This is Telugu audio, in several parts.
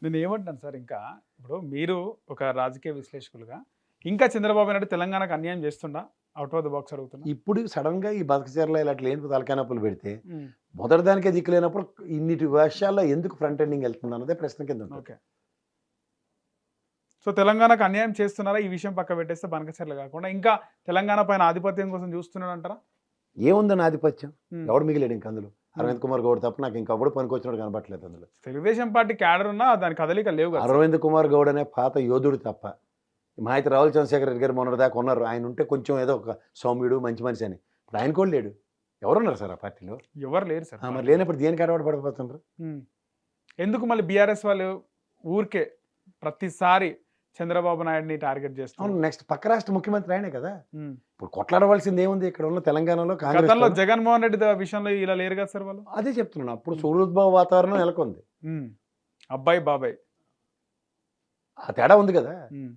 నేను ఏమంటున్నాను సార్ ఇంకా ఇప్పుడు మీరు ఒక రాజకీయ విశ్లేషకులుగా ఇంకా చంద్రబాబు నాయుడు తెలంగాణకు అన్యాయం చేస్తుండా? ఔట్ ఆఫ్ ద బాక్స్ అడుగుతున్నా. ఇప్పుడు సడన్‌గా ఈ బతకచెర్ల ఇలాంటి లేని తలకాయ నొప్పులు పెడితే, హ్మ్. మొదటి దానికే దిక్కు లేనప్పుడు ఇన్నిటి విషయాల్లో ఎందుకు ఫ్రంట్ ఎండింగ్ ఎళ్తుందన్నదే ప్రశ్న కింద ఉంటది. ఓకే. సో, తెలంగాణకు అన్యాయం చేస్తున్నారా? ఈ విషయం పక్క పెట్టేస్తే బనకచర్ల కాకుండా ఇంకా తెలంగాణ పైన ఆధిపత్యం కోసం చూస్తున్నాడంటారా? ఏముందని ఆధిపత్యం? హ్మ్. ఎవడు మిగిలాడు ఇంక అందులో? హ్మ్. అరవింద్ కుమార్ గౌడ్ తప్ప నాకు ఇంకెవడు పనికొచ్చినోడు కనపట్లేదు అందులో. తెలుగుదేశం పార్టీ క్యాడర్ ఉన్నా దాని కదలిక లేవు కదా సార్. అరవింద్ కుమార్ గౌడ్ అనే పాత యోధుడు తప్ప, మహా అయితే రావుల చంద్రశేఖర్ రెడ్డి గారు మొన్నటిదాకా ఉన్నారు. ఆయన ఉంటే కొంచెం ఏదో ఒక సౌమ్యుడు, మంచి మనిషి అని. ఇప్పుడు ఆయన కూడా లేడు. ఎవరున్నారు సార్ ఆ పార్టీలో? ఎవరు లేరు సార్ మరి పార్టీలో. లేనప్పుడు దేనికి అలవాటు పడిపోతున్నారు? హ్మ్. ఎందుకు మళ్ళీ బీఆర్ఎస్ వాళ్ళు ఊరికే ప్రతిసారి చంద్రబాబు నాయుడిని టార్గెట్ అవును. చేస్తున్నారు? నెక్స్ట్ పక్క రాష్ట్ర ముఖ్యమంత్రి ఆయనే కదా! హ్మ్. ఇప్పుడు కొట్లాడవలసింది ఏముంది ఇక్కడ ఉన్న తెలంగాణలో గతంలో కాంగ్రెస్‌తోనా? జగన్మోహన్ రెడ్డి విషయంలో ఇలా లేరు కదా సార్ వాళ్ళు. అదే చెప్తున్నాను. అప్పుడు హ్మ్. సుహృద్భావ వాతావరణం నెలకొంది. హ్మ్. అబ్బాయి బాబాయ్. ఆ తేడా ఉంది కదా! హ్మ్.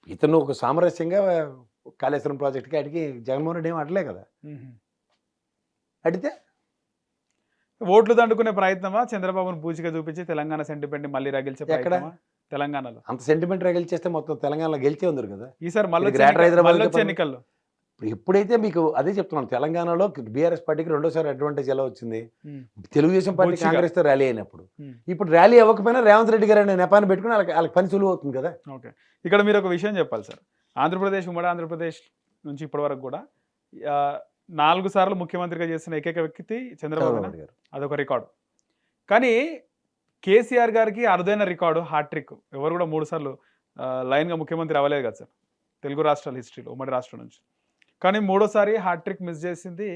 ఇతను ఒక సామరస్యంగా కాళేశ్వరం ప్రాజెక్ట్‌కి ఆటికి జగన్మోహన్ రెడ్డి ఏమి అడలే కదా! హుహు. అడిగితే ఓట్లు దండుకునే ప్రయత్నమా? చంద్రబాబును పూచిక చూపించి తెలంగాణ సెంటిమెంట్‌ని మళ్ళీ రగిల్చే ఎక్కడ? ప్రయత్నమా తెలంగాణలో? అంత సెంటిమెంట్ రగిలిచేస్తే మొత్తం తెలంగాణలో గెలిచే ఉందరు కదా! ఈసారి ఇది గ్రేటర్ హైదరాబాద్‌కే మళ్ళొచ్చే పరిమితం. ఎన్నికల్లో. ఇప్పుడు ఎప్పుడైతే మీకు అదే చెప్తున్నాను. తెలంగాణలో బీఆర్ఎస్ పార్టీకి రెండోసారి అడ్వాంటేజ్ ఎలా వచ్చింది? హ్మ్. తెలుగుదేశం పార్టీ బూచిగా. కాంగ్రెస్‌తో ర్యాలీ అయినప్పుడు. హ్మ్. ఇప్పుడు ర్యాలీ అవ్వకపోయినా రేవంత్ రెడ్డి గారు అనే నెపాన్ని పెట్టుకొని ఆళ్ళకి పని సులువు అవుతుంది కదా! ఓకే. ఇక్కడ మీరొక విషయం చెప్పాలి సార్. ఆంధ్రప్రదేశ్, ఉమ్మడి ఆంధ్రప్రదేశ్ నుంచి ఇప్పటి వరకు గూడా 4 సార్లు ముఖ్యమంత్రిగా చేసిన ఏకైక వ్యక్తి చంద్రబాబు చంద్రబాబేనా? నాయుడు గారు. అదొక రికార్డ్. కానీ కేసీఆర్ గారికి అరుదైన రికార్డు హాట్రిక్. ఎవరు గూడా 3 సార్లు లైన్‌గా ముఖ్యమంత్రి అవ్వలేదు కదా సార్. తెలుగు రాష్ట్రాల హిస్టరీలో ఉమ్మడి రాష్ట్రం నుంచి. కానీ మూడోసారి హాట్రిక్ మిస్ చేసింది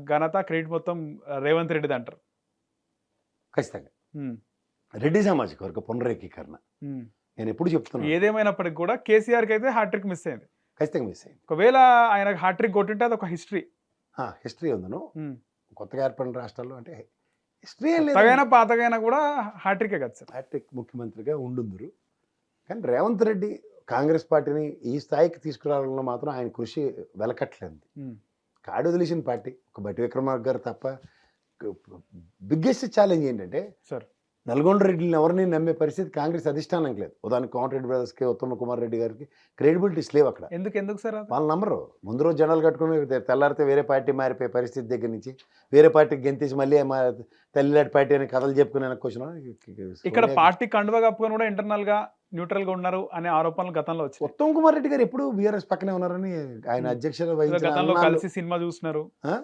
ఘనత, క్రెడిట్ మొత్తం రేవంత్ రెడ్డిదంటారు. ఖచ్చితంగా. హ్మ్. రెడ్డి సామాజిక వర్గ పునరేకీకరణ. హ్మ్. నేనెప్పుడు చెప్తున్నాను. ఏదేమైనప్పటికి కూడా కేసీఆర్‌కైతే హాట్రిక్ మిస్ అయింది. ఖచ్చితంగా మిస్ అయింది. ఒకవేళ ఆయనకు హ్యాట్రిక్ కొట్టుంటే అదొక హిస్టరీ. హిస్టరీ ఉందను. హ్మ్. కొత్తగా ఏర్పడిన రాష్ట్రాల్లో అంటే హిస్టరీ ఏం లేదండి. కొత్తగైనా, పాతగైనా కూడా హ్యాట్రికే కదా సార్. హ్యాట్రిక్ ముఖ్యమంత్రిగా ఉండుందురు. కానీ రేవంత్ రెడ్డి కాంగ్రెస్ పార్టీని ఈ స్థాయికి తీసుకురావడంలో మాత్రం ఆయన కృషి వెలకట్లేదు. హ్మ్. కాడు వదిలేసిన పార్టీ. ఒక బట్టి విక్రమార్క గారు తప్ప బిగ్గెస్ట్ ఛాలెంజ్ ఏంటంటే సార్. నల్గొండ రెడ్డిని ఎవరిని నమ్మే పరిస్థితి కాంగ్రెస్ అధిష్టానం లేదు. ఉదాహరణకు కోమటిరెడ్డి బ్రదర్స్‌కి, ఉత్తమ్ కుమార్ రెడ్డి గారికి క్రెడిబిలిటీస్ లేవు అక్కడ. ఎందుకు సార్ అది? వాళ్ళు నమ్మరు. ముందు రోజు జెండాలు కట్టుకొని తెల్లారితే వేరే పార్టీ మారిపోయే పరిస్థితి దగ్గర నుంచి వేరే పార్టీకి గెంతేసి మళ్ళీ తల్లిలాంటి పార్టీ అని కథలు చెప్పుకుని వెనక్కొచ్చిన ఇక్కడ పార్టీ కండువా కప్పుకొని కూడా ఇంటర్నల్‌గా, న్యూట్రల్‌గా ఉన్నారు అనే ఆరోపణలు గతంలో వచ్చినాయి. ఉత్తమ్ కుమార్ రెడ్డి గారు ఎప్పుడు బీఆర్ఎస్ పక్కనే ఉన్నారని ఆయన హ్మ్. అధ్యక్షత ఏదో వహించిన గతంలో అన్నాళ్ళు. కలిసి సినిమా చూసినారు. ఆ?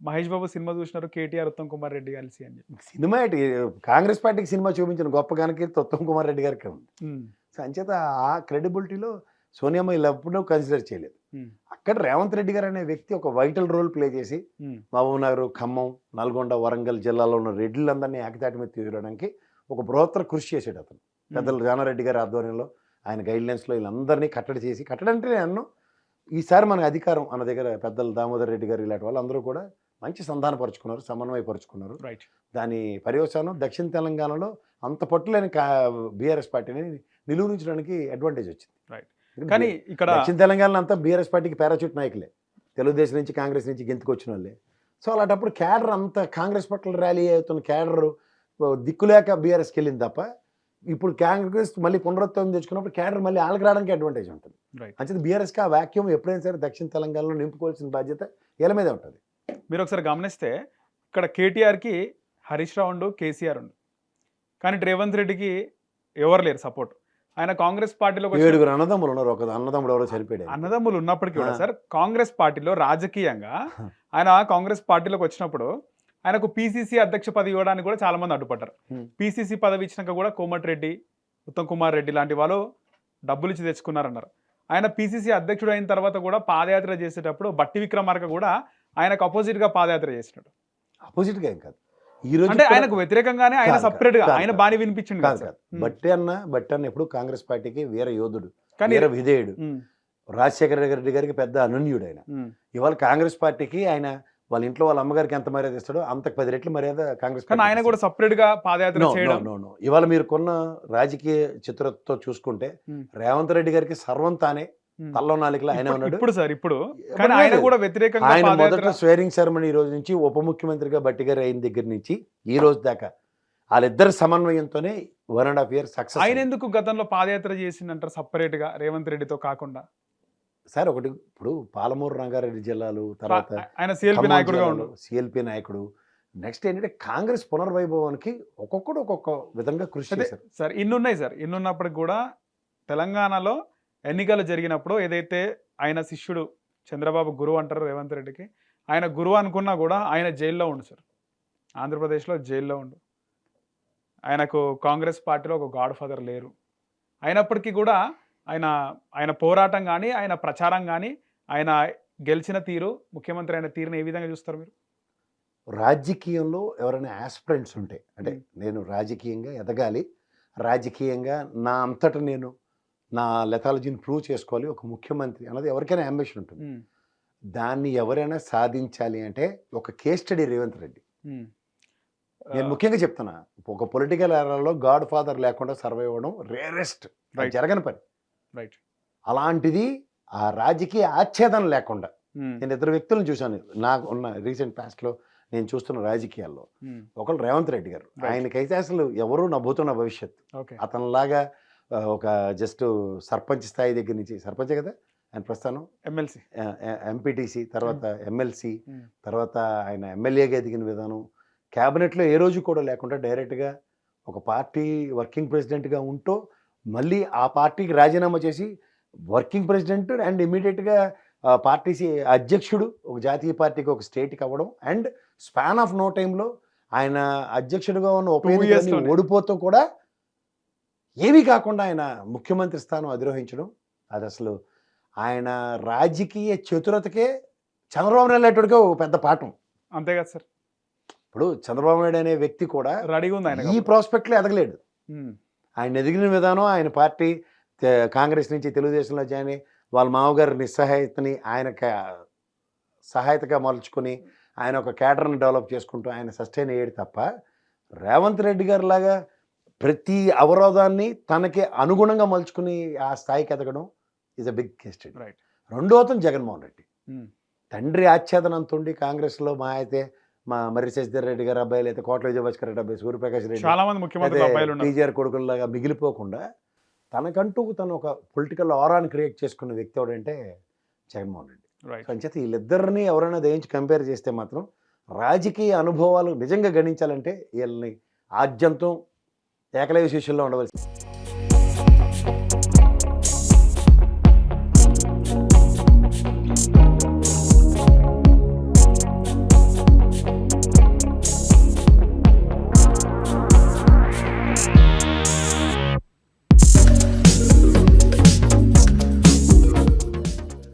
మహేష్ బాబు సినిమా చూసినారు. కేటీఆర్, ఉత్తమ్ కుమార్ రెడ్డి కలిసి అని చెప్పి. సినిమా ఏంటి? కాంగ్రెస్ పార్టీకి సినిమా చూపించిన గొప్ప ఘనకీర్తి ఉత్తమ్ కుమార్ రెడ్డి గారికి ఉంది. హ్మ్. సో అంచేత ఆ క్రెడిబిలిటీలో సోనియమ్మ ఇలా ఎప్పుడూ కన్సిడర్ చేయలేదు. హ్మ్. అక్కడ రేవంత్ రెడ్డి గారు అనే వ్యక్తి ఒక వైటల్ రోల్ ప్లే చేసి హ్మ్. మహబూబ్నగర్, ఖమ్మం, నల్గొండ, వరంగల్ జిల్లాలో ఉన్న రెడ్డిలందరినీ ఏకతాటి మీద తీసుకురావడానికి ఒక బృహత్తర కృషి చేసాడు అతను. పెద్దలు జానారెడ్డి గారి ఆధ్వర్యంలో ఆయన గైడ్లైన్స్లో వీళ్ళందరినీ కట్టడి చేసి కట్టడంటే నేను ఈసారి మన అధికారం అన్న దగ్గర పెద్దలు దామోదర్ రెడ్డి గారు ఇలాంటి వాళ్ళందరూ కూడా మంచి సంధానపరుచుకున్నారు, సమన్వయపరుచుకున్నారు. రైట్. దాని పర్యవసానం దక్షిణ తెలంగాణలో అంత పట్టులేని బీఆర్ఎస్ పార్టీని నిలువరించడానికి అడ్వాంటేజ్ వచ్చింది. రైట్. కానీ ఇక్కడ దక్షిణ తెలంగాణలో అంతా బీఆర్ఎస్ పార్టీకి పారాచూట్ నాయకులే. తెలుగుదేశం నుంచి కాంగ్రెస్ నుంచి గెంతుకొచ్చిన వాళ్ళే. సో అలాంటప్పుడు క్యాడర్ అంతా కాంగ్రెస్ పట్ల ర్యాలీ అవుతున్న క్యాడర్ దిక్కులేక బీఆర్ఎస్కి వెళ్ళింది తప్ప ఇప్పుడు కాంగ్రెస్ మళ్ళీ పునరుత్థానం తెచ్చుకున్నప్పుడు క్యాడర్ మళ్ళీ వాళ్ళకి రావడానికి అడ్వాంటేజ్ ఉంటుంది. రైట్. అంచేత బీఆర్ఎస్కి ఆ వాక్యూమ్ ఎప్పుడైనా సరే దక్షిణ తెలంగాణలో నింపుకోవాల్సిన బాధ్యత వీళ్ళ మీదే ఉంటుంది. మీరు ఒకసారి గమనిస్తే ఇక్కడ కేటీఆర్‌కి హరీష్ రావు ఉండు, కేసీఆర్ ఉండు. కానీ రేవంత్ రెడ్డికి ఎవరు లేరు సపోర్ట్. ఆయన కాంగ్రెస్ పార్టీలోకి వచ్చి 7 అన్నదమ్ములు ఉన్నారు. ఒక అన్నదమ్ముడు ఎవరో చనిపోయాడు. అన్నదమ్ములు ఉన్నప్పటికీ కూడా ఆ. సార్ కాంగ్రెస్ పార్టీలో రాజకీయంగా ఆయన కాంగ్రెస్ పార్టీలోకి వచ్చినప్పుడు ఆయనకు పీసీసీ అధ్యక్ష పదవి ఇవ్వడానికి కూడా చాలా మంది అడ్డుపడ్డారు. హ్మ్. పీసీసీ పదవి ఇచ్చినాక కూడా కోమటిరెడ్డి, ఉత్తమ్ కుమార్ రెడ్డి లాంటి వాళ్ళు డబ్బులు ఇచ్చి తెచ్చుకున్నారన్నారు. ఆయన పీసీసీ అధ్యక్షుడు అయిన తర్వాత కూడా పాదయాత్ర చేసేటప్పుడు బట్టి విక్రమార్క కూడా ఆయనకు అపోజిట్ గా పాదయాత్ర చేసినాడు. అపోజిట్‌గా ఏం కాదు. ఈ రోజు అంటే ఆయనకు వ్యతిరేకంగానే ఆయన కాదు, సపరేట్ గా కాదు, ఆయన కాదు. బాని వినిపించిండు కాదు కదా కాదు. సార్. బట్టి అన్న ఎప్పుడు కాంగ్రెస్ పార్టీకి వీర యోధుడు, కానీ వీర విధేయుడు. ఉమ్, రాజశేఖర రెడ్డి గారికి పెద్ద అనన్యుడు ఆయన. ఉమ్, ఇవాళ కాంగ్రెస్ పార్టీకి ఆయన వాళ్ళ ఇంట్లో వాళ్ళ అమ్మగారికి ఎంత మర్యాద ఇస్తాడో అంతకు 10 రెట్ల మర్యాద కాంగ్రెస్ కానీ ఆయన కూడా సపరేట్ గా పాదయాత్ర చేయడం. నో. ఇవాళ మీరు కొన్న రాజకీయ చిత్రతో చూసుకుంటే ఉమ్, రేవంత్ రెడ్డి గారికి సర్వం తానే ఉమ్. తల్లో నాలుకలో ఆయన ఉన్నాడు. ఇప్పుడు సార్ ఇప్పుడు ఎవరు కానీ ఆయన లేదు. కూడా వ్యతిరేకంగా ఆయన పాదయాత్ర. మొదట స్వేరింగ్ సెరమనీ ఈ రోజు నుంచి ఉప ముఖ్యమంత్రిగా బట్టి గారు అయిన దగ్గర నుంచి ఈ రోజు దాకా వాళ్ళిద్దరి సమన్వయంతోనే 1.5 years సక్సెస్. ఆయన ఎందుకు గతంలో పాదయాత్ర చేసిందంటారు separate గా రేవంత్ రెడ్డితో కాకుండా? సార్ ఒకటి ఇప్పుడు పాలమూరు రంగారెడ్డి జిల్లాలు, తర్వాత ఆయన సిఎల్పి నాయకుడుగా ఉండు. సిఎల్పి నాయకుడు. నెక్స్ట్ ఏంటంటే కాంగ్రెస్ పునర్వైభవానికి ఒక్కొక్కడు ఒక్కొక్క విధంగా కృషి అదే చేశారు. Sir ఇన్నున్నాయి sir. ఇన్నున్నప్పటికి కూడా తెలంగాణలో ఎన్నికలు జరిగినప్పుడు ఏదైతే ఆయన శిష్యుడు చంద్రబాబు గురువు అంటారు రేవంత్ రెడ్డికి, ఆయన గురువు అనుకున్నా కూడా ఆయన జైల్లో ఉండు సార్. ఆంధ్రప్రదేశ్లో జైల్లో ఉండు. ఆయనకు కాంగ్రెస్ పార్టీలో ఒక గాడ్ ఫాదర్ లేరు. అయినప్పటికీ కూడా ఆయన పోరాటం కానీ, ఆయన ప్రచారం కానీ, ఆయన గెలిచిన తీరు, ముఖ్యమంత్రి అయిన తీరుని ఏ విధంగా చూస్తారు మీరు? రాజకీయంలో ఎవరైనా ఆస్పిరెంట్స్ ఉంటే, అంటే నేను రాజకీయంగా ఎదగాలి, రాజకీయంగా నా అంతటా నేను నా లెథాలజీని ప్రూవ్ చేసుకోవాలి, ఒక ముఖ్యమంత్రి అన్నది ఎవరికైనా అంబిషన్ ఉంటుంది. దాన్ని ఎవరైనా సాధించాలి అంటే ఒక కేస్ స్టడీ రేవంత్ రెడ్డి. నేను ముఖ్యంగా చెప్తున్నా, ఒక పొలిటికల్ ఏరాలో గాడ్ ఫాదర్ లేకుండా సర్వైవ్ అవ్వడం రేరెస్ట్, జరగని పని. రైట్. అలాంటిది ఆ రాజకీయ ఆచ్ఛేదన లేకుండా నేను ఇద్దరు వ్యక్తులను చూశాను నాకు ఉన్న రీసెంట్ పాస్ట్లో నేను చూస్తున్న రాజకీయాల్లో. ఒకళ్ళు రేవంత్ రెడ్డి గారు, ఆయనకైతే అసలు ఎవరు నవ్వుతున్న భవిష్యత్తు. అతనిలాగా ఒక జస్ట్ సర్పంచ్ స్థాయి దగ్గర నుంచి, సర్పంచే కదా ఆయన ప్రస్థానం, ఎమ్మెల్సీ, ఎంపీటీసీ, తర్వాత ఎమ్మెల్సీ, తర్వాత ఆయన ఎమ్మెల్యేగా ఎదిగిన విధానం, క్యాబినెట్లో ఏ రోజు కూడా లేకుండా డైరెక్ట్గా ఒక పార్టీ వర్కింగ్ ప్రెసిడెంట్గా ఉంటూ మళ్ళీ ఆ పార్టీకి రాజీనామా చేసి వర్కింగ్ ప్రెసిడెంట్ అండ్ ఇమీడియట్గా పార్టీ అధ్యక్షుడు, ఒక జాతీయ పార్టీకి ఒక స్టేట్కి అవ్వడం, అండ్ స్పాన్ ఆఫ్ నో టైంలో ఆయన అధ్యక్షుడిగా ఉన్న ఉపయోగం ఓడిపోతూ కూడా ఏమీ కాకుండా ఆయన ముఖ్యమంత్రి స్థానం అధిరోహించడం, అది అసలు ఆయన రాజకీయ చతురతకే చంద్రబాబు నాయుడుగా ఒక పెద్ద పాఠం. అంతే కదా సార్. ఇప్పుడు చంద్రబాబు నాయుడు అనే వ్యక్తి కూడా రెడీగా ఉంది ఆయన ఈ ప్రాస్పెక్ట్లో ఎదగలేడు. ఆయన ఎదిగిన విధానం, ఆయన పార్టీ కాంగ్రెస్ నుంచి తెలుగుదేశంలో జాయిన్ అయ్యి వాళ్ళ మామగారి నిస్సహాయతని ఆయనకి సహాయతగా మలుచుకొని ఆయన ఒక క్యాడర్ని డెవలప్ చేసుకుంటూ ఆయన సస్టైన్ అయ్యేది తప్ప, రేవంత్ రెడ్డి గారి లాగా ప్రతి అవరోధాన్ని తనకి అనుగుణంగా మలుచుకుని ఆ స్థాయికి ఎదగడం is a big case study. Right. రెండో అతను జగన్మోహన్ రెడ్డి. తండ్రి ఆచ్ఛేదన అంత ఉండి కాంగ్రెస్లో మా అయితే మా మర్రి శశిధర్ రెడ్డి గారు అబ్బాయిలు అయితే, కోట్ల విజయభాస్కర్ రెడ్డి అబ్బాయి, సూర్యప్రకాష్ రెడ్డి, చాలా మంది ముఖ్యమంత్రులు అబ్బాయిలు ఉన్నారు. టీజీఆర్ కొడుకుల్లాగా మిగిలిపోకుండా తనకంటూ తను ఒక పొలిటికల్ ఆరాని క్రియేట్ చేసుకున్న వ్యక్తి ఎవడంటే జగన్మోహన్ రెడ్డి. అంచేత వీళ్ళిద్దరిని ఎవరైనా దయించి కంపేర్ చేస్తే మాత్రం రాజకీయ అనుభవాలు నిజంగా గణించాలంటే వీళ్ళని ఆద్యంతం ఏకలవ్య శిష్యుల్లో ఉండవలసింది.